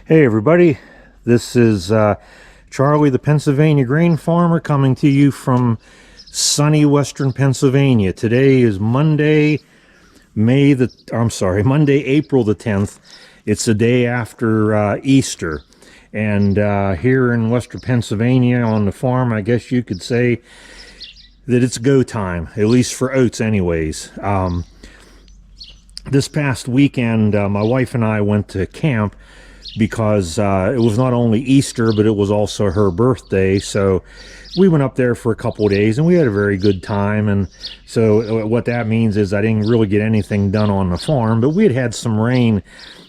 Hey everybody, this is Charlie the Pennsylvania grain farmer coming to you from sunny western Pennsylvania. Today is Monday, Monday, April the 10th. It's the day after Easter. And here in western Pennsylvania on the farm, I guess you could say that it's go time, at least for oats anyways. This past weekend, my wife and I went to camp because it was not only Easter, but it was also her birthday. So we went up there for a couple of days and we had a very good time. And so what that means is I didn't really get anything done on the farm, but we had had some rain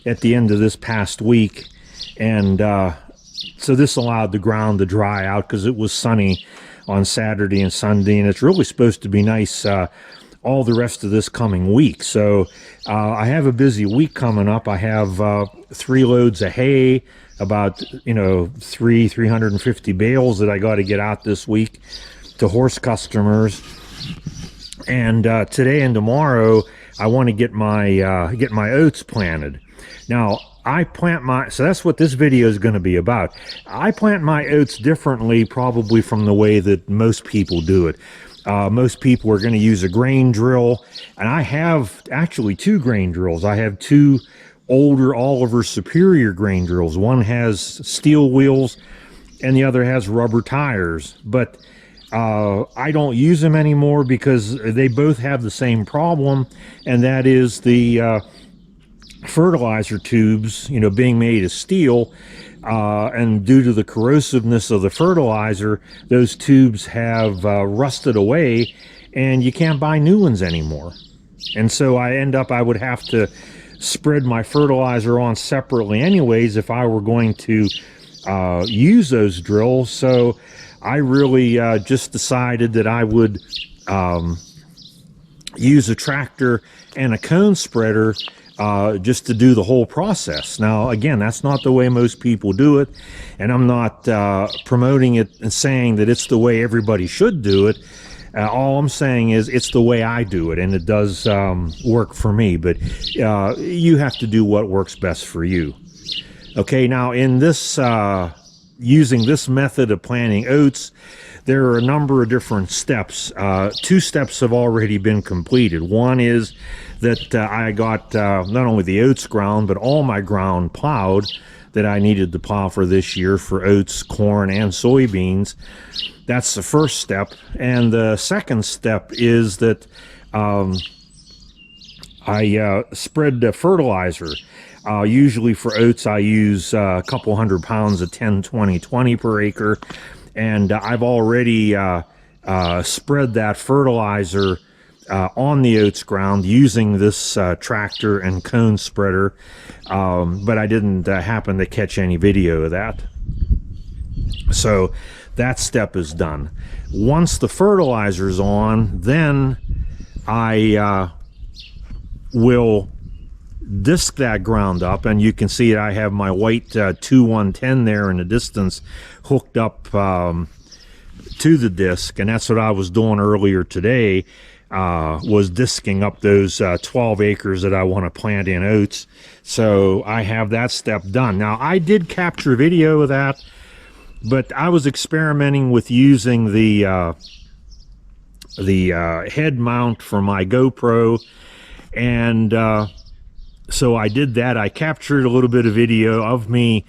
at the end of this past week. And so this allowed the ground to dry out because it was sunny on Saturday and Sunday. And it's really supposed to be nice all the rest of this coming week. So I have a busy week coming up. I have 3 loads of hay, about 350 bales that I got to get out this week to horse customers. And today and tomorrow I want to get my oats planted. Now so that's what this video is going to be about. I plant my oats differently probably from the way that most people do it. Most people are going to use a grain drill, and I have actually 2 grain drills. I have 2 older Oliver Superior grain drills. One has steel wheels and the other has rubber tires, but I don't use them anymore because they both have the same problem, and that is the fertilizer tubes, being made of steel. And due to the corrosiveness of the fertilizer, those tubes have rusted away and you can't buy new ones anymore. And so I would have to spread my fertilizer on separately anyways if I were going to use those drills. So I really just decided that I would use a tractor and a cone spreader just to do the whole process. Now, again, that's not the way most people do it, and I'm not promoting it and saying that it's the way everybody should do it. All I'm saying is it's the way I do it, and it does work for me, but you have to do what works best for you. Okay, now in this, using this method of planting oats, there are a number of different steps. 2 steps have already been completed. One is that I got not only the oats ground, but all my ground plowed that I needed to plow for this year for oats, corn, and soybeans. That's the first step. And the second step is that I spread the fertilizer. Usually for oats, I use a couple 100 pounds of 10-20-20 per acre. And I've already spread that fertilizer on the oats ground using this tractor and cone spreader, but I didn't happen to catch any video of that. So that step is done. Once the fertilizer's on, then I will disc that ground up, and you can see I have my white 2110 there in the distance hooked up to the disc, and that's what I was doing earlier today, was disking up those 12 acres that I want to plant in oats. So I have that step done. Now, I did capture video of that, but I was experimenting with using the head mount for my GoPro, and so I did that. I captured a little bit of video of me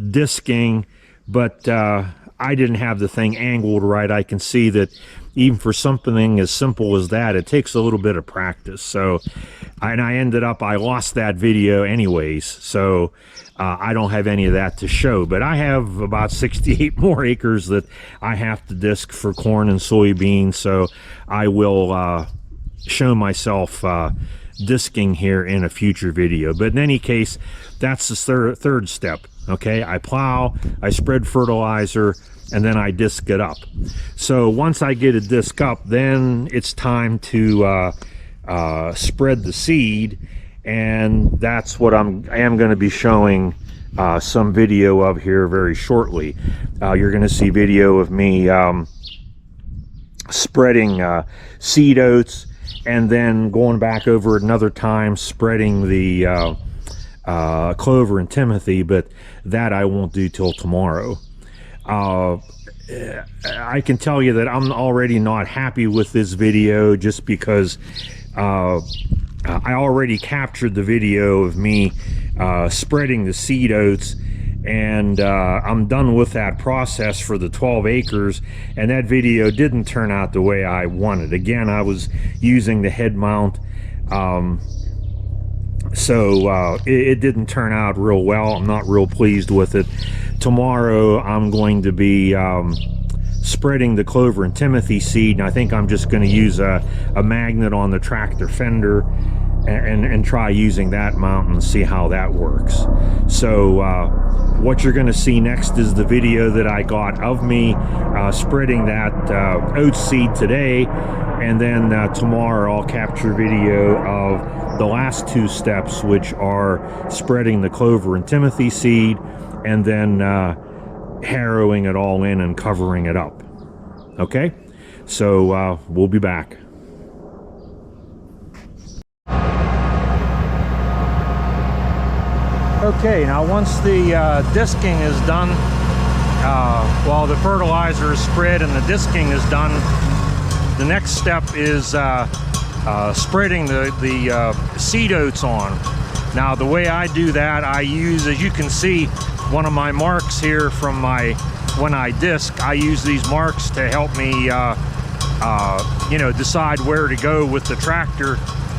disking, but I didn't have the thing angled right. I can see that even for something as simple as that, it takes a little bit of practice. So, and I lost that video anyways. So I don't have any of that to show, but I have about 68 more acres that I have to disc for corn and soybeans. So I will show myself disking here in a future video. But in any case, that's the third step. Okay, I plow, I spread fertilizer, and then I disc it up. So once I get a disc up, then it's time to spread the seed, and that's what I am going to be showing some video of here very shortly. You're going to see video of me spreading seed oats, and then going back over it another time, spreading the Clover and Timothy, but that I won't do till tomorrow. I can tell you that I'm already not happy with this video, just because I already captured the video of me spreading the seed oats, and I'm done with that process for the 12 acres, and that video didn't turn out the way I wanted. Again, I was using the head mount, so it didn't turn out real well. I'm not real pleased with it. Tomorrow I'm going to be spreading the Clover and Timothy seed, and I think I'm just going to use a magnet on the tractor fender and try using that mount and see how that works. So what you're going to see next is the video that I got of me spreading that oat seed today, and then tomorrow I'll capture video of the last two steps, which are spreading the Clover and Timothy seed and then harrowing it all in and covering it up. Okay, so we'll be back. Okay, now once the disking is done, while the fertilizer is spread and the disking is done, the next step is spreading the seed oats on. Now the way I do that, I use, as you can see, one of my marks here from when I disc. I use these marks to help me you know, decide where to go with the tractor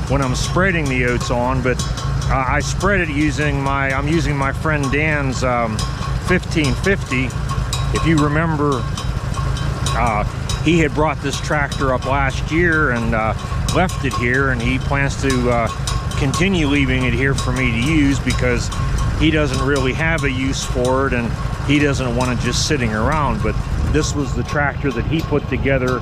when I'm spreading the oats on. But I spread it using I'm using my friend Dan's 1550. If you remember, he had brought this tractor up last year and left it here, and he plans to continue leaving it here for me to use, because he doesn't really have a use for it and he doesn't want it just sitting around. But this was the tractor that he put together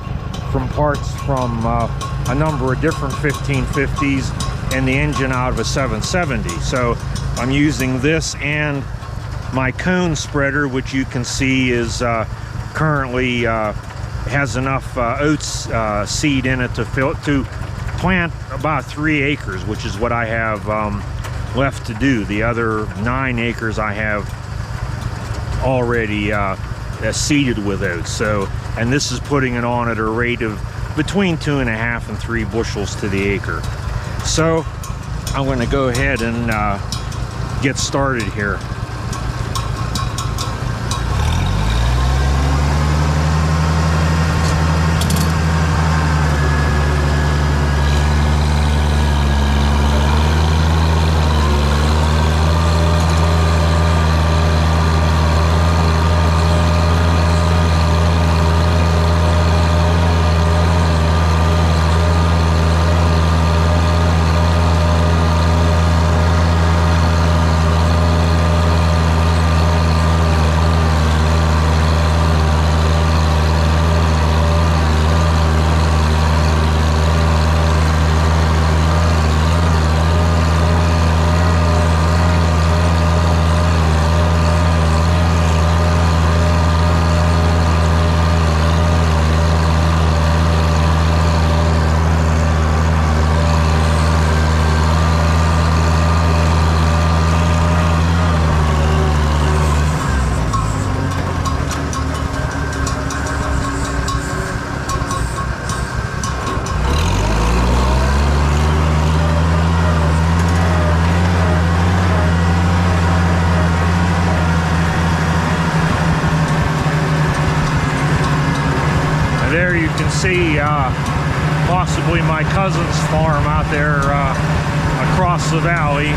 from parts from a number of different 1550s and the engine out of a 770. So I'm using this and my cone spreader, which you can see is currently has enough oats seed in it to plant about 3 acres, which is what I have left to do. The other 9 acres I have already seeded with oats. So, and this is putting it on at a rate of between 2.5 and 3 bushels to the acre. So I'm going to go ahead and get started here. There you can see possibly my cousin's farm out there across the valley.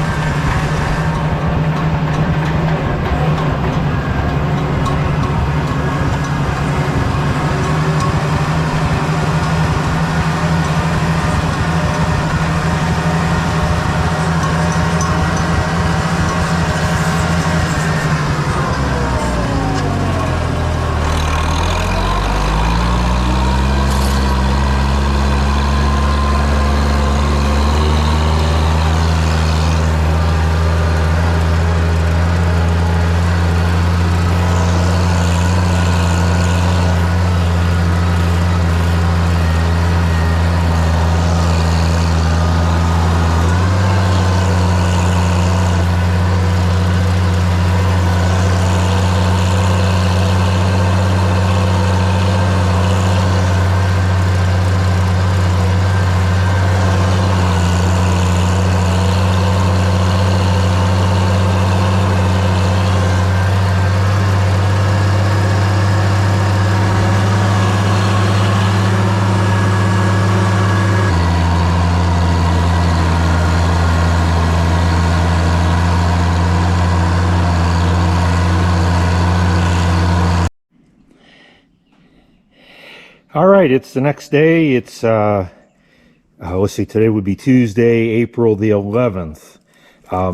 All right, it's the next day. It's let's see, today would be Tuesday, April the 11th.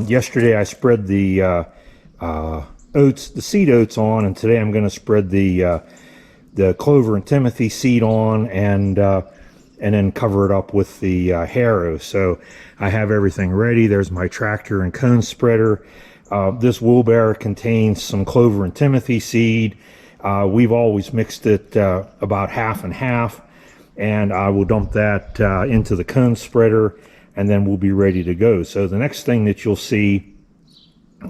Yesterday I spread the oats, the seed oats on, and today I'm going to spread the Clover and Timothy seed on, and then cover it up with the harrow. So I have everything ready. There's my tractor and cone spreader. This wheelbarrow contains some Clover and Timothy seed. We've always mixed it about half and half, and I will dump that into the cone spreader, and then we'll be ready to go. So the next thing that you'll see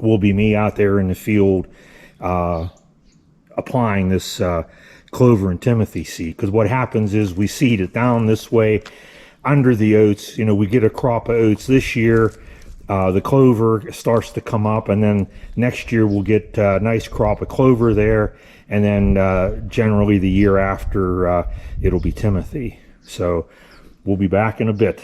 will be me out there in the field applying this Clover and Timothy seed, because what happens is we seed it down this way under the oats. You know, we get a crop of oats this year. The clover starts to come up, and then next year we'll get a nice crop of clover there, and then generally the year after it'll be Timothy. So we'll be back in a bit.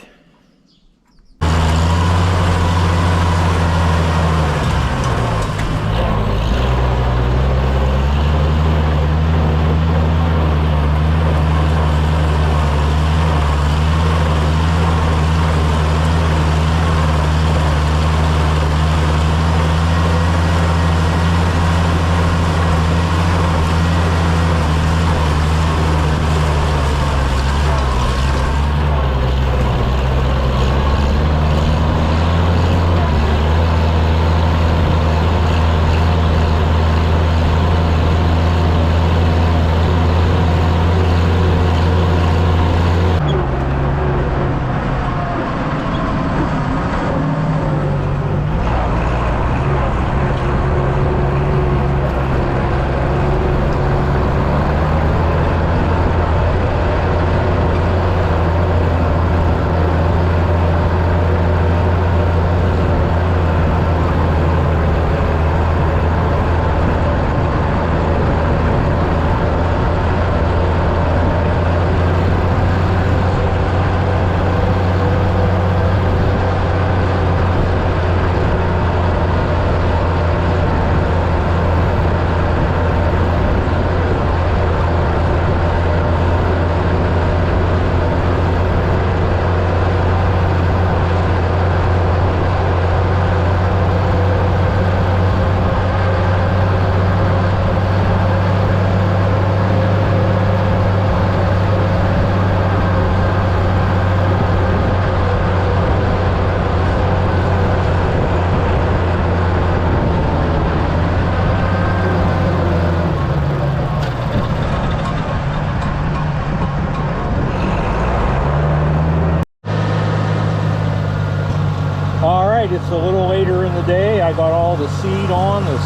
It's a little later in the day. I got all the seed on, the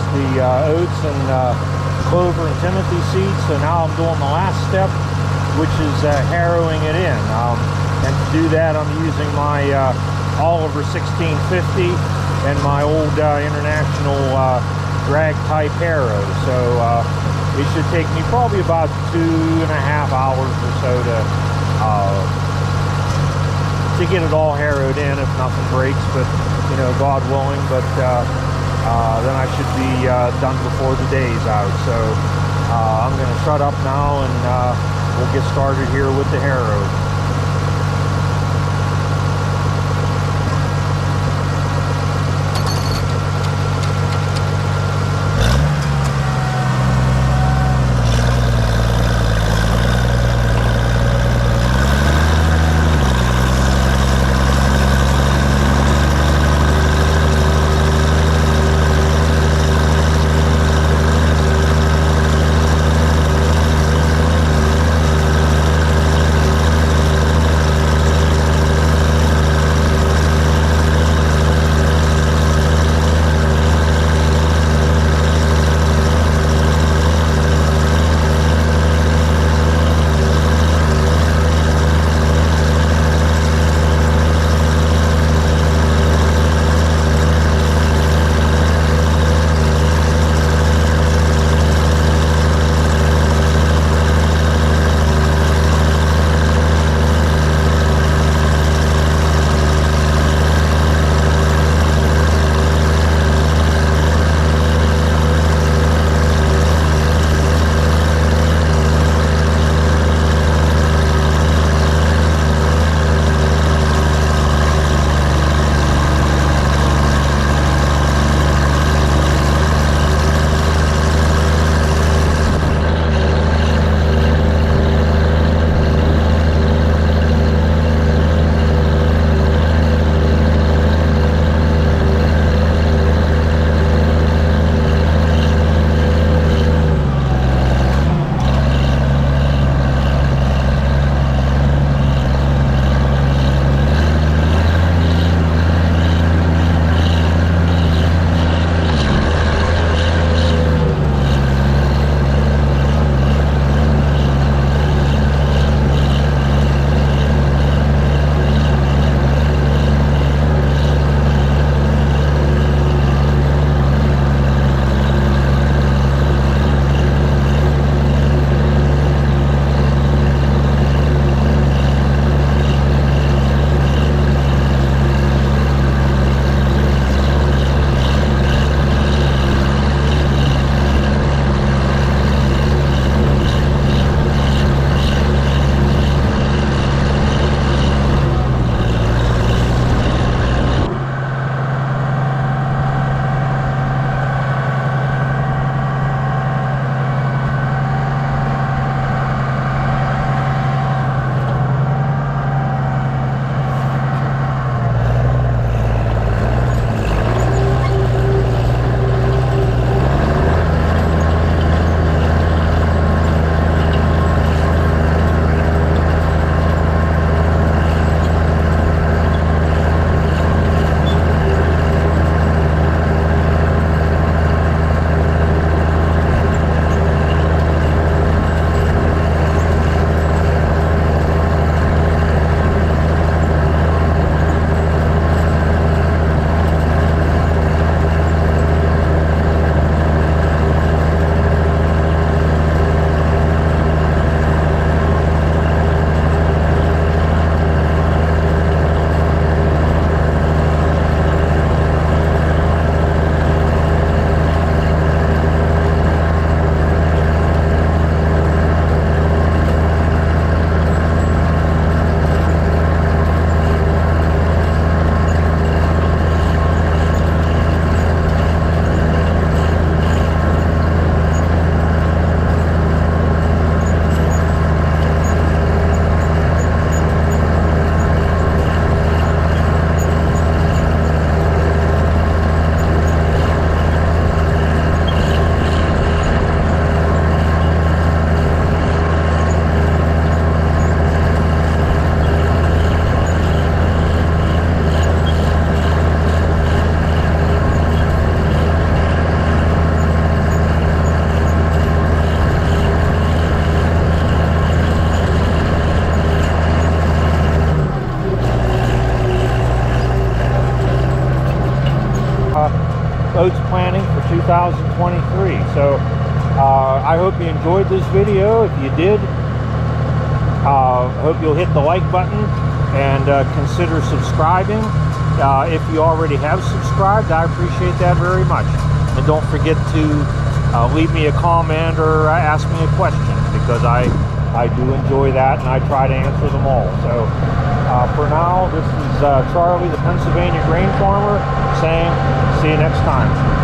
oats and Clover and Timothy seeds. So now I'm doing the last step, which is harrowing it in. And to do that, I'm using my Oliver 1650 and my old International drag type harrow. So it should take me probably about 2.5 hours or so to get it all harrowed in, if nothing breaks, but you know, God willing. But then I should be done before the day's out. So I'm going to shut up now, and we'll get started here with the harrow. 2023. So I hope you enjoyed this video. If you did, hope you'll hit the like button and consider subscribing. If you already have subscribed, I appreciate that very much. And don't forget to leave me a comment or ask me a question, because I do enjoy that and I try to answer them all. So for now, this is Charlie, the Pennsylvania grain farmer, saying see you next time.